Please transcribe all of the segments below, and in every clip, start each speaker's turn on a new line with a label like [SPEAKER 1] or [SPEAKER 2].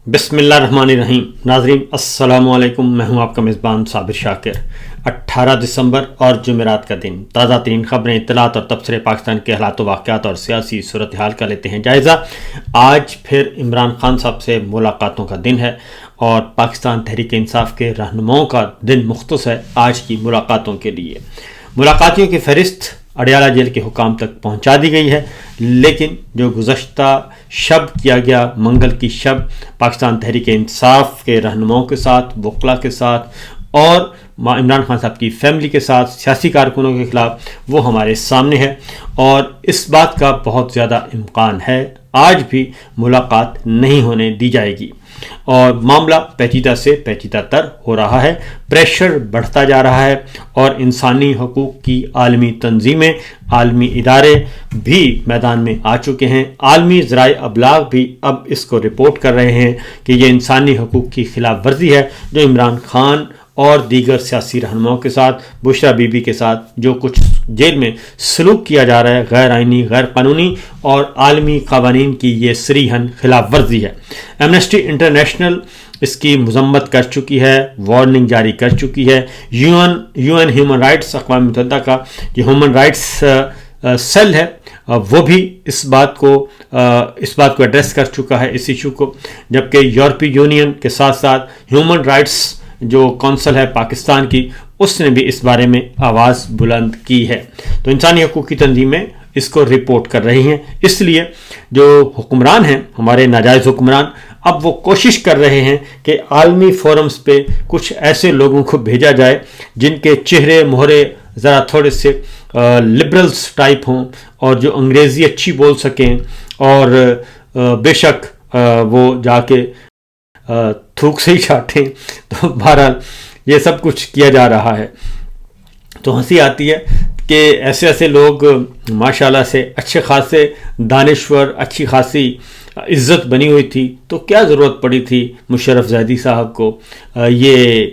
[SPEAKER 1] بسم اللہ الرحمن الرحیم۔ ناظرین السلام علیکم، میں ہوں آپ کا میزبان صابر شاکر۔ 18 دسمبر اور جمعرات کا دن، تازہ ترین خبریں، اطلاعات اور تبصرے پاکستان کے حالات و واقعات اور سیاسی صورتحال کا لیتے ہیں جائزہ۔ آج پھر عمران خان صاحب سے ملاقاتوں کا دن ہے اور پاکستان تحریک انصاف کے رہنماؤں کا دن مختص ہے آج کی ملاقاتوں کے لیے۔ ملاقاتیوں کی فہرست اڈیالہ جیل کے حکام تک پہنچا دی گئی ہے، لیکن جو گزشتہ شب کیا گیا، منگل کی شب پاکستان تحریک انصاف کے رہنماؤں کے ساتھ، وکلاء کے ساتھ اور عمران خان صاحب کی فیملی کے ساتھ، سیاسی کارکنوں کے خلاف، وہ ہمارے سامنے ہے اور اس بات کا بہت زیادہ امکان ہے آج بھی ملاقات نہیں ہونے دی جائے گی اور معاملہ پیچیدہ سے پیچیدہ تر ہو رہا ہے، پریشر بڑھتا جا رہا ہے اور انسانی حقوق کی عالمی تنظیمیں، عالمی ادارے بھی میدان میں آ چکے ہیں۔ عالمی ذرائع ابلاغ بھی اب اس کو رپورٹ کر رہے ہیں کہ یہ انسانی حقوق کی خلاف ورزی ہے جو عمران خان اور دیگر سیاسی رہنماؤں کے ساتھ، بشرا بی بی کے ساتھ جو کچھ جیل میں سلوک کیا جا رہا ہے، غیر آئینی، غیر قانونی اور عالمی قوانین کی یہ صریحاً خلاف ورزی ہے۔ ایمنسٹی انٹرنیشنل اس کی مذمت کر چکی ہے، وارننگ جاری کر چکی ہے۔ یو این ہیومن رائٹس، اقوام متحدہ کا جو ہیومن رائٹس سیل ہے، وہ بھی اس بات کو ایڈریس کر چکا ہے، اس ایشو کو، جبکہ یورپی یونین کے ساتھ ساتھ ہیومن رائٹس جو کونسل ہے پاکستان کی، اس نے بھی اس بارے میں آواز بلند کی ہے۔ تو انسانی حقوق کی تنظیمیں اس کو رپورٹ کر رہی ہیں، اس لیے جو حکمران ہیں، ہمارے ناجائز حکمران، اب وہ کوشش کر رہے ہیں کہ عالمی فورمز پہ کچھ ایسے لوگوں کو بھیجا جائے جن کے چہرے مہرے ذرا تھوڑے سے لبرلز ٹائپ ہوں اور جو انگریزی اچھی بول سکیں اور بے شک وہ جا کے تھوک سے ہی چاٹیں۔ تو بہرحال یہ سب کچھ کیا جا رہا ہے، تو ہنسی آتی ہے کہ ایسے لوگ ماشاءاللہ سے اچھے خاصے دانشور، اچھی خاصی عزت بنی ہوئی تھی، تو کیا ضرورت پڑی تھی مشرف زیدی صاحب کو یہ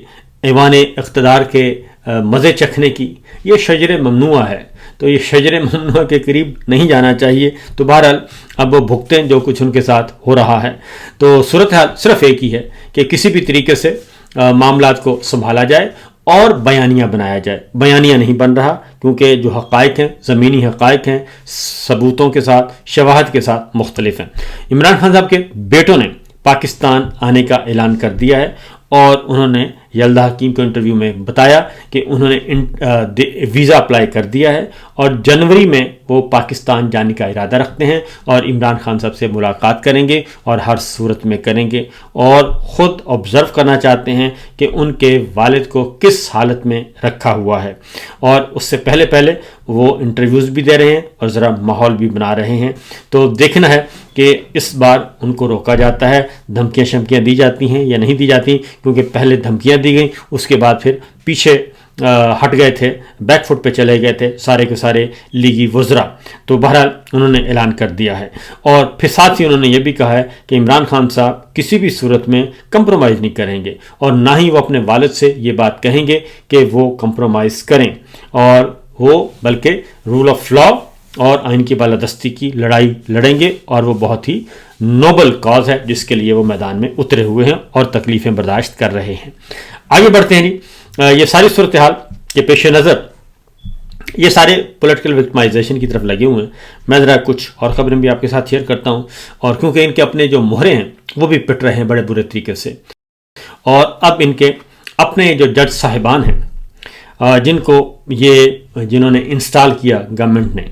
[SPEAKER 1] ایوان اقتدار کے مزے چکھنے کی؟ یہ شجر ممنوع ہے، تو یہ شجر ممنوع کے قریب نہیں جانا چاہیے۔ تو بہرحال اب وہ بھگتیں جو کچھ ان کے ساتھ ہو رہا ہے۔ تو صورتحال صرف ایک ہی ہے کہ کسی بھی طریقے سے معاملات کو سنبھالا جائے اور بیانیہ بنایا جائے۔ بیانیہ نہیں بن رہا کیونکہ جو حقائق ہیں، زمینی حقائق ہیں، ثبوتوں کے ساتھ، شواہد کے ساتھ مختلف ہیں۔ عمران خان صاحب کے بیٹوں نے پاکستان آنے کا اعلان کر دیا ہے اور انہوں نے یلدا حکیم کو انٹرویو میں بتایا کہ انہوں نے ویزا اپلائی کر دیا ہے اور جنوری میں وہ پاکستان جانے کا ارادہ رکھتے ہیں اور عمران خان صاحب سے ملاقات کریں گے اور ہر صورت میں کریں گے اور خود آبزرو کرنا چاہتے ہیں کہ ان کے والد کو کس حالت میں رکھا ہوا ہے، اور اس سے پہلے وہ انٹرویوز بھی دے رہے ہیں اور ذرا ماحول بھی بنا رہے ہیں۔ تو دیکھنا ہے کہ اس بار ان کو روکا جاتا ہے، دھمکیاں شمکیاں دی جاتی ہیں یا نہیں دی جاتی، کیونکہ پہلے دھمکیاں دی گئیں، اس کے بعد پھر پیچھے ہٹ گئے تھے، بیک فٹ پہ چلے گئے تھے سارے کے سارے لیگی وزراء۔ تو بہرحال انہوں نے اعلان کر دیا ہے اور پھر ساتھ ہی انہوں نے یہ بھی کہا ہے کہ عمران خان صاحب کسی بھی صورت میں کمپرومائز نہیں کریں گے اور نہ ہی وہ اپنے والد سے یہ بات کہیں گے کہ وہ کمپرومائز کریں، اور وہ بلکہ رول آف لا اور آئین کی بالادستی کی لڑائی لڑیں گے، اور وہ بہت ہی نوبل کاز ہے جس کے لیے وہ میدان میں اترے ہوئے ہیں اور تکلیفیں برداشت کر رہے ہیں۔ آگے بڑھتے ہیں۔ یہ ساری صورتحال کے پیش نظر یہ سارے پولیٹیکل وکٹمائزیشن کی طرف لگے ہوئے ہیں۔ میں ذرا کچھ اور خبریں بھی آپ کے ساتھ شیئر کرتا ہوں، اور کیونکہ ان کے اپنے جو مہرے ہیں وہ بھی پٹ رہے ہیں بڑے برے طریقے سے، اور اب ان کے اپنے جو جج صاحبان ہیں جنہوں نے انسٹال کیا گورنمنٹ نے،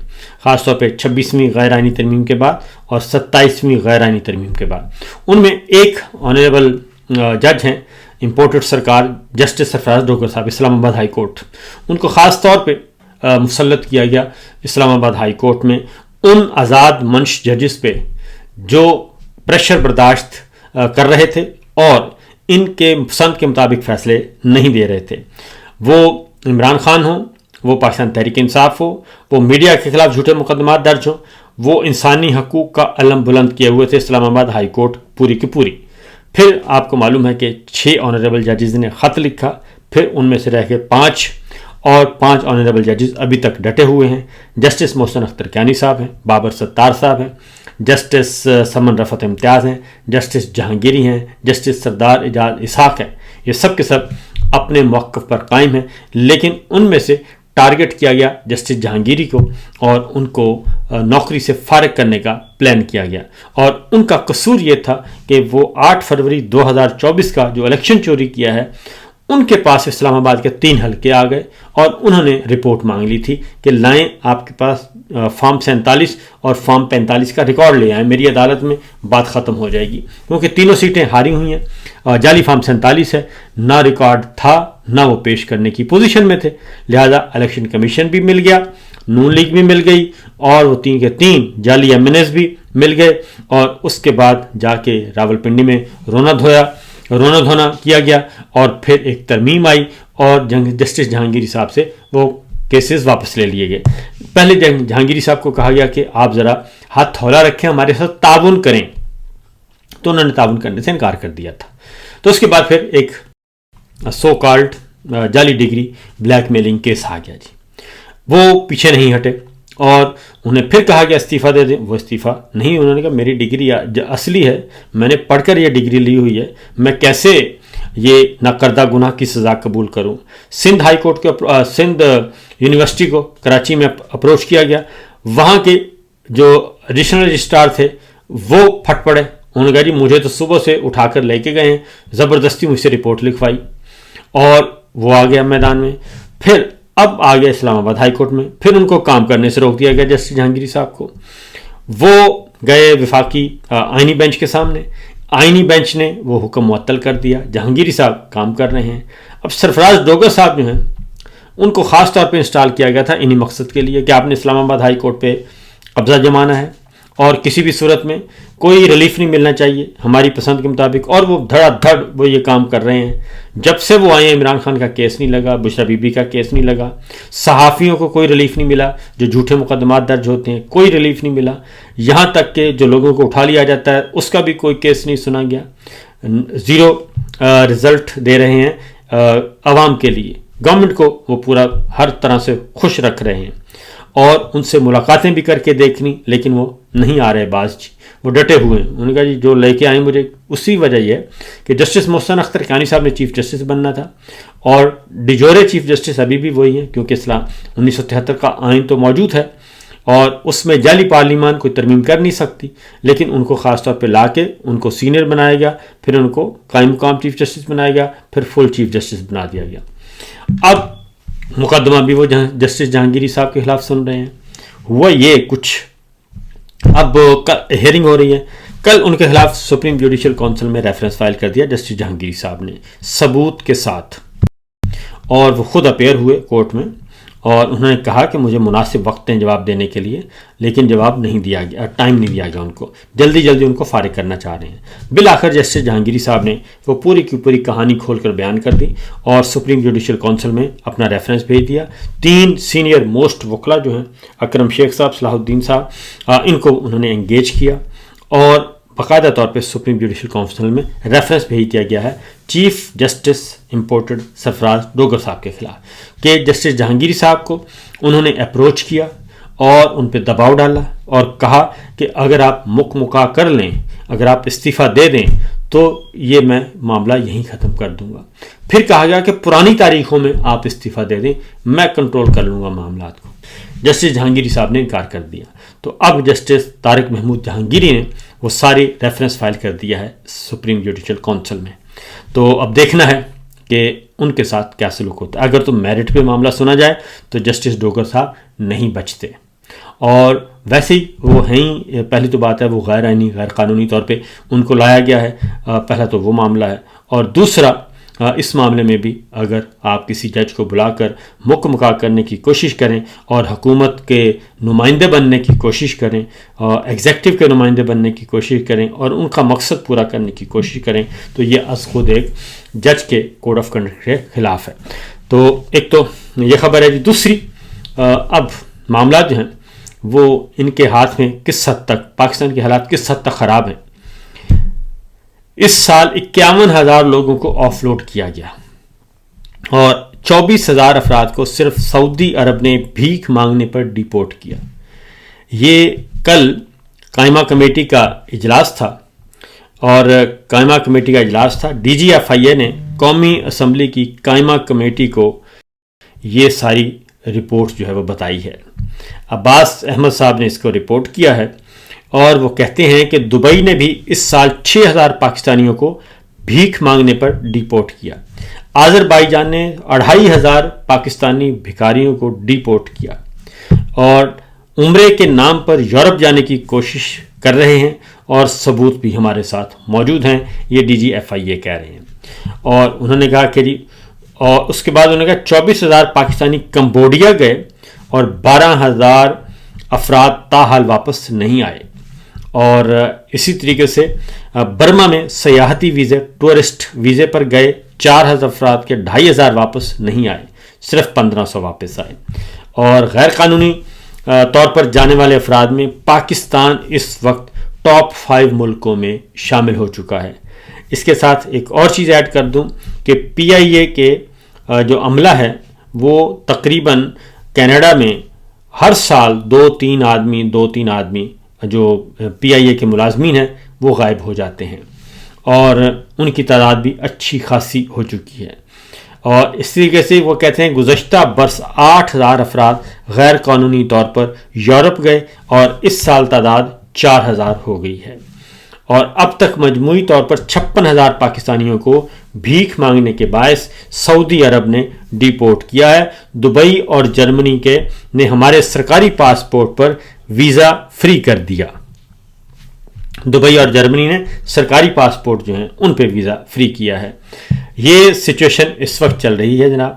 [SPEAKER 1] خاص طور پہ 26ویں غیر آئینی ترمیم کے بعد اور 27ویں غیر آئینی ترمیم کے بعد، ان میں ایک آنریبل جج ہیں امپورٹڈ سرکار جسٹس سرفراز ڈوگر صاحب، اسلام آباد ہائی کورٹ۔ ان کو خاص طور پہ مسلط کیا گیا اسلام آباد ہائی کورٹ میں ان آزاد منش ججز پہ جو پریشر برداشت کر رہے تھے اور ان کے پسند کے مطابق فیصلے نہیں دے رہے تھے۔ وہ عمران خان ہوں، وہ پاکستان تحریک انصاف ہو، وہ میڈیا کے خلاف جھوٹے مقدمات درج ہوں، وہ انسانی حقوق کا علم بلند کیے ہوئے تھے اسلام آباد ہائی کورٹ پوری کی پوری۔ پھر آپ کو معلوم ہے کہ 6 آنریبل ججز نے خط لکھا، پھر ان میں سے رہ کے 5 اور 5 آنریبل ججز ابھی تک ڈٹے ہوئے ہیں۔ جسٹس محسن اختر کیانی صاحب ہیں، بابر ستار صاحب ہیں، جسٹس سمن رفعت امتیاز ہیں، جسٹس جہانگیری ہیں، جسٹس سردار اعجاز اسحاق ہیں، یہ سب کے سب اپنے موقف پر قائم ہیں، لیکن ان میں سے ٹارگٹ کیا گیا جسٹس جہانگیری کو اور ان کو نوکری سے فارغ کرنے کا پلان کیا گیا، اور ان کا قصور یہ تھا کہ وہ 8 فروری 2024 کا جو الیکشن چوری کیا ہے ان کے پاس اسلام آباد کے 3 حلقے آ گئے اور انہوں نے رپورٹ مانگ لی تھی کہ لائیں آپ کے پاس فارم 47 اور فارم 45 کا ریکارڈ لے آئیں، میری عدالت میں بات ختم ہو جائے گی، کیونکہ تینوں سیٹیں ہاری ہوئی ہیں، جعلی فارم 47 ہے، نہ ریکارڈ تھا نہ وہ پیش کرنے کی پوزیشن میں تھے، لہذا الیکشن کمیشن بھی مل گیا، نون لیگ بھی مل گئی، اور وہ 3 کے 3 جعلی MNAs بھی مل گئے، اور اس کے بعد جا کے راولپنڈی میں رونا دھونا کیا گیا، اور پھر ایک ترمیم آئی اور جسٹس جہانگیری صاحب سے وہ کیسز واپس لے لیے گئے۔ پہلے جہانگیری صاحب کو کہا گیا کہ آپ ذرا ہاتھ تھولا رکھیں، ہمارے ساتھ تعاون کریں، تو انہوں نے تعاون کرنے سے انکار کر دیا تھا۔ تو اس کے بعد پھر ایک سو کالڈ جعلی ڈگری بلیک میلنگ کیس آ گیا جی، وہ پیچھے نہیں ہٹے اور انہیں پھر کہا گیا استعفیٰ دے دیں، وہ استعفیٰ نہیں، انہوں نے کہا میری ڈگری اصلی ہے، میں نے پڑھ کر یہ ڈگری لی ہوئی ہے، میں کیسے یہ نہ کردہ گناہ کی سزا قبول کروں۔ سندھ ہائی کورٹ کے سندھ یونیورسٹی کو کراچی میں اپروچ کیا گیا، وہاں کے جو ایڈیشنل رجسٹرار تھے وہ پھٹ پڑے، انہوں نے کہا جی مجھے تو صبح سے اٹھا کر لے کے گئے ہیں، زبردستی مجھ سے رپورٹ لکھوائی، اور وہ آ گیا میدان میں۔ پھر اب آ گیا اسلام آباد ہائی کورٹ میں، پھر ان کو کام کرنے سے روک دیا گیا جسٹس جہانگیری صاحب کو، وہ گئے وفاقی آئینی بینچ کے سامنے، آئینی بینچ نے وہ حکم معطل کر دیا، جہانگیری صاحب کام کر رہے ہیں۔ اب سرفراز ڈوگر صاحب جو ہیں ان کو خاص طور پہ انسٹال کیا گیا تھا انہی مقصد کے لیے کہ آپ نے اسلام آباد ہائی کورٹ پہ قبضہ جمانا ہے اور کسی بھی صورت میں کوئی ریلیف نہیں ملنا چاہیے ہماری پسند کے مطابق، اور وہ دھڑا دھڑ وہ یہ کام کر رہے ہیں۔ جب سے وہ آئے ہیں عمران خان کا کیس نہیں لگا، بشرا بی بی کا کیس نہیں لگا، صحافیوں کو کوئی ریلیف نہیں ملا، جو جھوٹے مقدمات درج ہوتے ہیں کوئی ریلیف نہیں ملا، یہاں تک کہ جو لوگوں کو اٹھا لیا جاتا ہے اس کا بھی کوئی کیس نہیں سنا گیا، زیرو رزلٹ دے رہے ہیں عوام کے لیے، گورنمنٹ کو وہ پورا ہر طرح سے خوش رکھ رہے ہیں، اور ان سے ملاقاتیں بھی کر کے دیکھنی، لیکن وہ نہیں آ رہے باز جی، وہ ڈٹے ہوئے ہیں۔ انہوں نے کہا جی جو لے کے آئیں مجھے، اسی وجہ یہ ہے کہ جسٹس محسن اختر کانی صاحب نے چیف جسٹس بننا تھا، اور ڈیجورے چیف جسٹس ابھی بھی وہی ہیں، کیونکہ 1973 کا آئین تو موجود ہے اور اس میں جعلی پارلیمان کوئی ترمیم کر نہیں سکتی، لیکن ان کو خاص طور پہ لا کے ان کو سینئر بنایا گیا، پھر ان کو قائم مقام چیف جسٹس بنایا گیا، پھر فل چیف جسٹس بنا دیا گیا۔ اب مقدمہ بھی وہ جسٹس جہانگیری صاحب کے خلاف سن رہے ہیں، ہوا یہ کچھ، اب ہیئرنگ ہو رہی ہے، کل ان کے خلاف سپریم جوڈیشل کونسل میں ریفرنس فائل کر دیا جسٹس جہانگیری صاحب نے ثبوت کے ساتھ، اور وہ خود اپیئر ہوئے کورٹ میں، اور انہوں نے کہا کہ مجھے مناسب وقت دیں جواب دینے کے لیے، لیکن جواب نہیں دیا گیا، ٹائم نہیں دیا گیا ان کو، جلدی ان کو فارغ کرنا چاہ رہے ہیں۔ بالآخر جسٹس جہانگیری صاحب نے وہ پوری کی پوری کہانی کھول کر بیان کر دی اور سپریم جوڈیشل کونسل میں اپنا ریفرنس بھیج دیا۔ 3 سینئر موسٹ وکلا جو ہیں، اکرم شیخ صاحب، صلاح الدین صاحب، ان کو انہوں نے انگیج کیا، اور باقاعدہ طور پہ سپریم جوڈیشل کونسل میں ریفرنس بھیج دیا گیا ہے چیف جسٹس امپورٹڈ سرفراز ڈوگر صاحب کے خلاف کہ جسٹس جہانگیری صاحب کو انہوں نے اپروچ کیا اور ان پہ دباؤ ڈالا اور کہا کہ اگر آپ مکا کر لیں، اگر آپ استعفیٰ دے دیں تو یہ میں معاملہ یہیں ختم کر دوں گا۔ پھر کہا گیا کہ پرانی تاریخوں میں آپ استعفیٰ دے دیں، میں کنٹرول کر لوں گا معاملات کو۔ جسٹس جہانگیری صاحب نے انکار کر دیا، تو اب جسٹس طارق محمود جہانگیری نے وہ ساری ریفرنس فائل کر دیا ہے سپریم جوڈیشل کونسل میں۔ تو اب دیکھنا ہے کہ ان کے ساتھ کیا سلوک ہوتا ہے۔ اگر تو میرٹ پہ معاملہ سنا جائے تو جسٹس ڈوگر صاحب نہیں بچتے، اور ویسے ہی وہ ہیں ہی، پہلی تو بات ہے وہ غیر آئینی غیر قانونی طور پہ ان کو لایا گیا ہے، پہلا تو وہ معاملہ ہے، اور دوسرا اس معاملے میں بھی اگر آپ کسی جج کو بلا کر مکا کرنے کی کوشش کریں اور حکومت کے نمائندے بننے کی کوشش کریں، ایگزیکٹو کے نمائندے بننے کی کوشش کریں اور ان کا مقصد پورا کرنے کی کوشش کریں، تو یہ از خود ایک جج کے کوڈ آف کنڈکٹ کے خلاف ہے۔ تو ایک تو یہ خبر ہے جی۔ دوسری، اب معاملات جو ہیں وہ ان کے ہاتھ میں کس حد تک، پاکستان کے حالات کس حد تک خراب ہیں۔ اس سال 51,000 لوگوں کو آف لوڈ کیا گیا اور 24,000 افراد کو صرف سعودی عرب نے بھیک مانگنے پر ڈیپورٹ کیا۔ یہ کل قائمہ کمیٹی کا اجلاس تھا اور قائمہ کمیٹی کا اجلاس تھا. DGFIA نے قومی اسمبلی کی قائمہ کمیٹی کو یہ ساری رپورٹ جو ہے وہ بتائی ہے. عباس احمد صاحب نے اس کو رپورٹ کیا ہے اور وہ کہتے ہیں کہ دبئی نے بھی اس سال 6000 پاکستانیوں کو بھیک مانگنے پر ڈیپورٹ کیا. آذربائیجان نے 2500 پاکستانی بھکاریوں کو ڈیپورٹ کیا اور عمرے کے نام پر یورپ جانے کی کوشش کر رہے ہیں اور ثبوت بھی ہمارے ساتھ موجود ہیں. یہ DGFIA کہہ رہے ہیں. اور انہوں نے کہا کہ اور اس کے بعد انہوں نے کہا 24,000 پاکستانی کمبوڈیا گئے اور 12,000 افراد تاحال واپس نہیں آئے. اور اسی طریقے سے برما میں سیاحتی ویزے ٹورسٹ ویزے پر گئے 4,000 افراد کے 2,500 واپس نہیں آئے, صرف 1,500 واپس آئے. اور غیر قانونی طور پر جانے والے افراد میں پاکستان اس وقت ٹاپ 5 ملکوں میں شامل ہو چکا ہے. اس کے ساتھ ایک اور چیز ایڈ کر دوں کہ PIA کے جو عملہ ہے وہ تقریباً کینیڈا میں ہر سال 2-3 آدمی جو PIA کے ملازمین ہیں وہ غائب ہو جاتے ہیں اور ان کی تعداد بھی اچھی خاصی ہو چکی ہے. اور اس طریقے سے وہ کہتے ہیں گزشتہ برس 8,000 افراد غیر قانونی طور پر یورپ گئے اور اس سال تعداد 4,000 ہو گئی ہے. اور اب تک مجموعی طور پر 56,000 پاکستانیوں کو بھیک مانگنے کے باعث سعودی عرب نے ڈیپورٹ کیا ہے. دبئی اور جرمنی کے نے ہمارے سرکاری پاسپورٹ پر ویزا فری کر دیا. دبئی اور جرمنی نے سرکاری پاسپورٹ جو ہیں ان پہ ویزا فری کیا ہے. یہ سچویشن اس وقت چل رہی ہے جناب.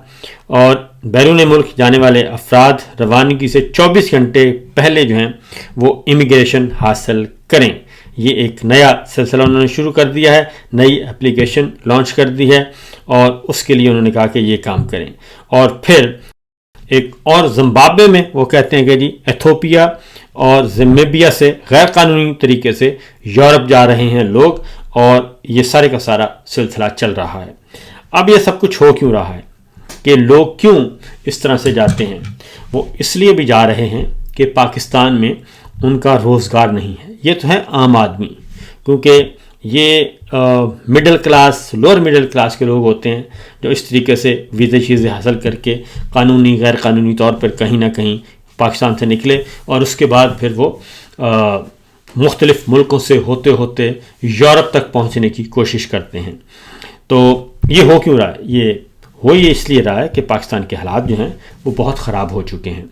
[SPEAKER 1] اور بیرون ملک جانے والے افراد روانگی سے 24 گھنٹے پہلے جو ہیں وہ امیگریشن حاصل کریں. یہ ایک نیا سلسلہ انہوں نے شروع کر دیا ہے, نئی اپلیکیشن لانچ کر دی ہے اور اس کے لیے انہوں نے کہا کہ یہ کام کریں. اور پھر ایک اور زمبابوے میں وہ کہتے ہیں کہ جی ایتھوپیا اور زمبیہ سے غیر قانونی طریقے سے یورپ جا رہے ہیں لوگ اور یہ سارے کا سارا سلسلہ چل رہا ہے. اب یہ سب کچھ ہو کیوں رہا ہے کہ لوگ کیوں اس طرح سے جاتے ہیں؟ وہ اس لیے بھی جا رہے ہیں کہ پاکستان میں ان کا روزگار نہیں ہے. یہ تو ہے عام آدمی, کیونکہ یہ middle class lower middle class کے لوگ ہوتے ہیں جو اس طریقے سے ویزے چیزیں حاصل کر کے قانونی غیر قانونی طور پر کہیں نہ کہیں پاکستان سے نکلے اور اس کے بعد پھر وہ مختلف ملکوں سے ہوتے ہوتے یورپ تک پہنچنے کی کوشش کرتے ہیں. تو یہ ہو کیوں رہا ہے؟ یہ اس لیے رہا ہے کہ پاکستان کے حالات جو ہیں وہ بہت خراب ہو چکے ہیں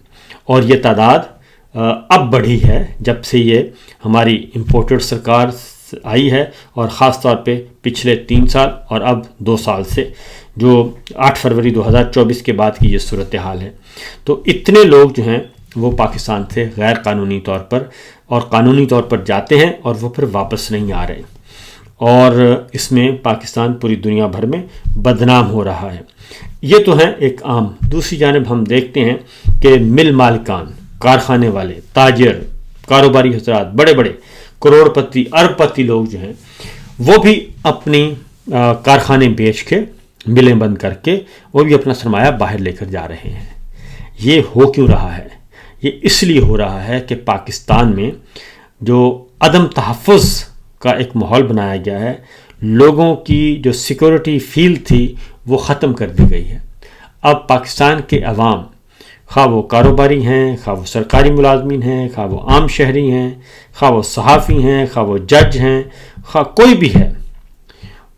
[SPEAKER 1] اور یہ تعداد اب بڑھی ہے جب سے یہ ہماری امپورٹڈ سرکار آئی ہے اور خاص طور پہ پچھلے 3 سال اور اب 2 سال سے جو 8 فروری 2024 کے بعد کی یہ صورتحال ہے. تو اتنے لوگ جو ہیں وہ پاکستان سے غیر قانونی طور پر اور قانونی طور پر جاتے ہیں اور وہ پھر واپس نہیں آ رہے اور اس میں پاکستان پوری دنیا بھر میں بدنام ہو رہا ہے. یہ تو ہیں ایک عام. دوسری جانب ہم دیکھتے ہیں کہ مل مالکان, کارخانے والے, تاجر, کاروباری حضرات, بڑے بڑے کروڑ پتی ارب پتی لوگ جو ہیں وہ بھی اپنی کارخانے بیچ کے ملیں بند کر کے وہ بھی اپنا سرمایہ باہر لے کر جا رہے ہیں. یہ ہو کیوں رہا ہے؟ یہ اس لیے ہو رہا ہے کہ پاکستان میں جو عدم تحفظ کا ایک ماحول بنایا گیا ہے, لوگوں کی جو سیکورٹی فیل تھی وہ ختم کر دی گئی ہے. اب پاکستان کے عوام, خواہ وہ کاروباری ہیں, خواہ وہ سرکاری ملازمین ہیں, خواہ وہ عام شہری ہیں, خواہ وہ صحافی ہیں, خواہ وہ جج ہیں, خواہ کوئی بھی ہے,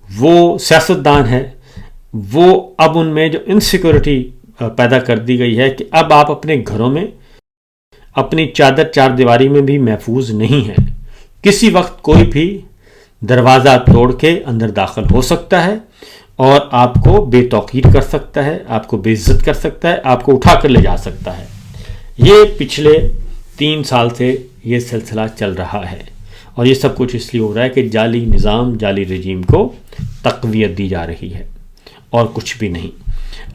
[SPEAKER 1] وہ سیاستدان ہے, وہ اب ان میں جو انسیکورٹی پیدا کر دی گئی ہے کہ اب آپ اپنے گھروں میں اپنی چار دیواری میں بھی محفوظ نہیں ہیں. کسی وقت کوئی بھی دروازہ توڑ کے اندر داخل ہو سکتا ہے اور آپ کو بے توقیر کر سکتا ہے, آپ کو بے عزت کر سکتا ہے, آپ کو اٹھا کر لے جا سکتا ہے. یہ پچھلے 3 سال سے یہ سلسلہ چل رہا ہے اور یہ سب کچھ اس لیے ہو رہا ہے کہ جعلی نظام, جعلی رجیم کو تقویت دی جا رہی ہے اور کچھ بھی نہیں.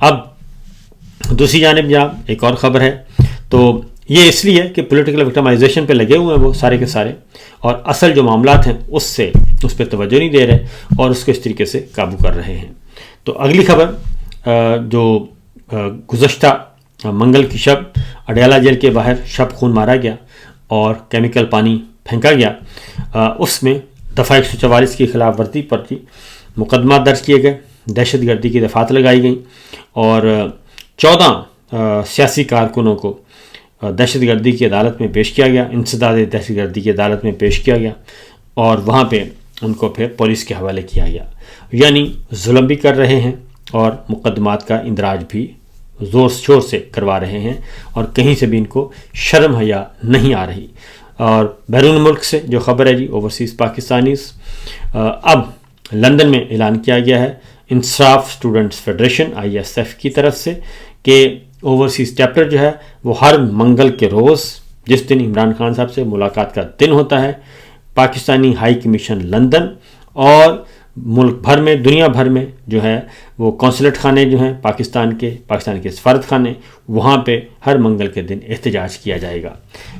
[SPEAKER 1] اب دوسری جانب جہاں ایک اور خبر ہے تو یہ اس لیے کہ پولیٹیکل وکٹمائزیشن پہ لگے ہوئے ہیں وہ سارے کے سارے اور اصل جو معاملات ہیں اس پہ توجہ نہیں دے رہے اور اس کو اس طریقے سے قابو کر رہے ہیں. تو اگلی خبر جو گزشتہ منگل کی شب اڈیالہ جیل کے باہر شب خون مارا گیا اور کیمیکل پانی پھینکا گیا اس میں دفعہ 144 کی خلاف ورزی پر بھی مقدمات درج کیے گئے، دہشت گردی کی دفعات لگائی گئیں اور 14 سیاسی کارکنوں کو دہشت گردی کی عدالت میں پیش کیا گیا، انسداد دہشت گردی کی عدالت میں پیش کیا گیا اور وہاں پہ ان کو پھر پولیس کے حوالے کیا گیا. یعنی ظلم بھی کر رہے ہیں اور مقدمات کا اندراج بھی زور شور سے کروا رہے ہیں اور کہیں سے بھی ان کو شرم حیا نہیں آ رہی. اور بیرون ملک سے جو خبر ہے جی اوورسیز پاکستانیز، اب لندن میں اعلان کیا گیا ہے انصاف اسٹوڈنٹس فیڈریشن ISF کی طرف سے کہ اوورسیز چیپٹر جو ہے وہ ہر منگل کے روز، جس دن عمران خان صاحب سے ملاقات کا دن ہوتا ہے، پاکستانی ہائی کمیشن لندن اور ملک بھر میں، دنیا بھر میں جو ہے وہ قونصلیٹ خانے جو ہیں پاکستان کے سفارت خانے، وہاں پہ ہر منگل کے دن احتجاج کیا جائے گا.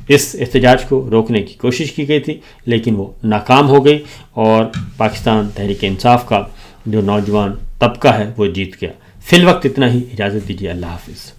[SPEAKER 1] اس احتجاج کو روکنے کی کوشش کی گئی تھی لیکن وہ ناکام ہو گئی اور پاکستان تحریک انصاف کا جو نوجوان طبقہ ہے وہ جیت گیا. فی الوقت اتنا ہی، اجازت دیجیے، اللہ حافظ.